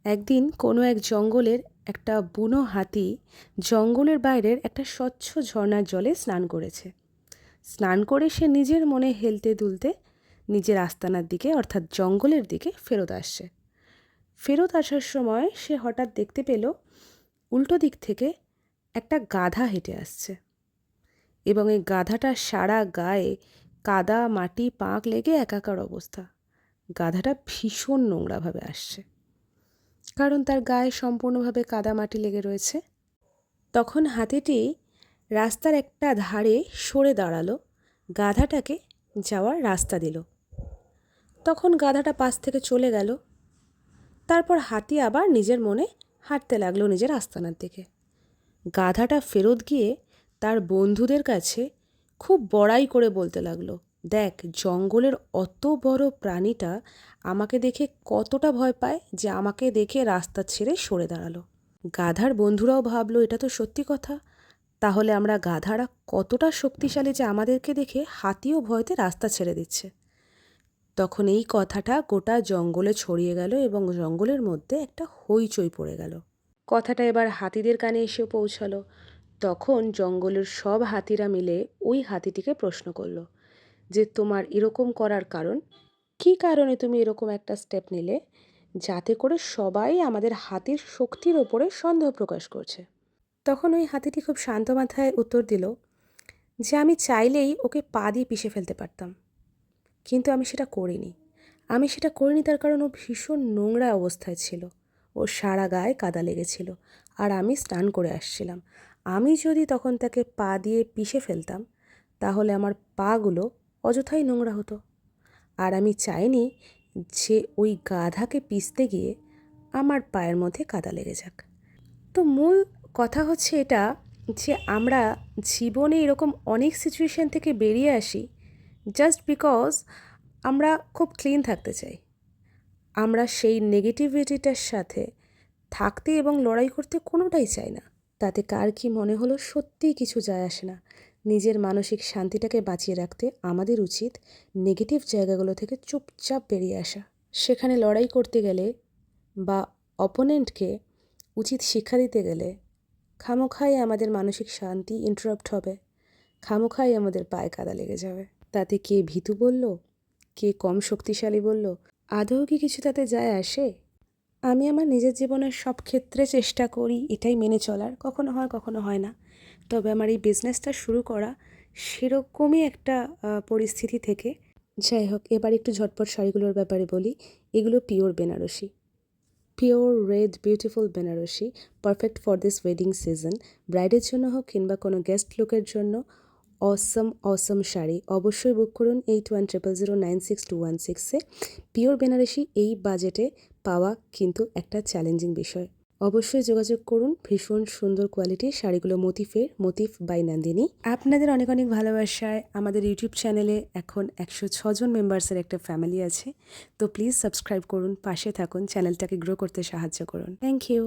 একদিন কোনো এক জঙ্গলের একটা বুনো হাতি জঙ্গলের বাইরের একটা স্বচ্ছ ঝর্ণার জলে স্নান করেছে। স্নান করে সে নিজের মনে হেলতে দুলতে নিজের আস্তানার দিকে অর্থাৎ জঙ্গলের দিকে ফেরত আসছে। ফেরত আসার সময় সে হঠাৎ দেখতে পেল উল্টো দিক থেকে একটা গাধা হেঁটে আসছে এবং এই গাধাটার সারা গায়ে কাদা মাটি পাঁক লেগে একাকার অবস্থা। গাধাটা ভীষণ নোংরাভাবে আসছে, কারণ তার গায়ে সম্পূর্ণভাবে কাদামাটি লেগে রয়েছে। তখন হাতিটি রাস্তার একটা ধারে সরে দাঁড়ালো, গাধাটাকে যাওয়ার রাস্তা দিল। তখন গাধাটা পাশ থেকে চলে গেল। তারপর হাতি আবার নিজের মনে হাঁটতে লাগলো নিজের আস্তানার দিকে। গাধাটা ফেরত গিয়ে তার বন্ধুদের কাছে খুব বড়াই করে বলতে লাগলো, দেখ, জঙ্গলের অত বড় প্রাণীটা আমাকে দেখে কতটা ভয় পায় যে আমাকে দেখে রাস্তা ছেড়ে সরে দাঁড়ালো। গাধার বন্ধুরাও ভাবলো এটা তো সত্যি কথা, তাহলে আমরা গাধারা কতটা শক্তিশালী যে আমাদেরকে দেখে হাতিও ভয়তে রাস্তা ছেড়ে দিচ্ছে। তখন এই কথাটা গোটা জঙ্গলে ছড়িয়ে গেল এবং জঙ্গলের মধ্যে একটা হইচই পড়ে গেল। কথাটা এবার হাতিদের কানে এসে পৌঁছালো। তখন জঙ্গলের সব হাতিরা মিলে ওই হাতিটিকে প্রশ্ন করলো যে তোমার এরকম করার কারণ কী, কারণে তুমি এরকম একটা স্টেপ নিলে যাতে করে সবাই আমাদের হাতির শক্তির ওপরে সন্দেহ প্রকাশ করছে। তখন ওই হাতিটি খুব শান্ত মাথায় উত্তর দিল যে আমি চাইলেই ওকে পা দিয়ে পিষে ফেলতে পারতাম, কিন্তু আমি সেটা করিনি তার কারণ ও ভীষণ নোংরা অবস্থায় ছিল, ওর সারা গায়ে কাদা লেগেছিল আর আমি স্নান করে আসছিলাম। আমি যদি তখন তাকে পা দিয়ে পিষে ফেলতাম তাহলে আমার পাগুলো অযথাই নোংরা হতো, আর আমি চাইনি যে ওই গাধাকে পিষতে গিয়ে আমার পায়ের মধ্যে কাদা লেগে যাক। তো মূল কথা হচ্ছে এটা যে আমরা জীবনে এরকম অনেক সিচুয়েশান থেকে বেরিয়ে আসি জাস্ট বিকজ আমরা খুব ক্লিন থাকতে চাই। আমরা সেই নেগেটিভিটিটার সাথে থাকতে এবং লড়াই করতে কোনোটাই চাই না। তাতে কার কী মনে হলো সত্যিই কিছু যায় আসে না। নিজের মানসিক শান্তিটাকে বাঁচিয়ে রাখতে আমাদের উচিত নেগেটিভ জায়গাগুলো থেকে চুপচাপ বেরিয়ে আসা। সেখানে লড়াই করতে গেলে বা অপোনেন্টকে উচিত শিক্ষা দিতে গেলে খামোখাই আমাদের মানসিক শান্তি ইন্টারাপ্ট হবে, খামোখাই আমাদের পায়ে কাদা লেগে যাবে। তাতে কে ভীতু বলল, কে কম শক্তিশালী বলল, আদৌ কি কিছু তাতে যায় আসে? আমি আমার নিজের জীবনের সব ক্ষেত্রে চেষ্টা করি এটাই মেনে চলার, কখনো হয় কখনো হয় না। তবে আমার এই বিজনেসটা শুরু করা সেরকমই একটা পরিস্থিতি থেকে। যাই হোক, এবার একটু ঝটপট শাড়িগুলোর ব্যাপারে বলি। এগুলো pure Banarasi, pure red beautiful Banarasi, perfect for this wedding season. ব্রাইডের জন্য হোক কিংবা কোনো গেস্ট লুকের জন্য অসম শাড়ি। অবশ্যই বুক করুন 8100096216-এ। পিওর বেনারসি এই বাজেটে পাওয়া কিন্তু একটা চ্যালেঞ্জিং বিষয়। অবশ্যই যোগাযোগ করুন। ভীষণ সুন্দর কোয়ালিটির শাড়িগুলো মোটিফ বাই নন্দিনী। আপনাদের অনেক অনেক ভালোবাসায় আমাদের ইউটিউব চ্যানেলে এখন 106 জন মেম্বার্সের একটা ফ্যামিলি আছে। তো প্লিজ সাবস্ক্রাইব করুন, পাশে থাকুন, চ্যানেলটাকে গ্রো করতে সাহায্য করুন। Thank you.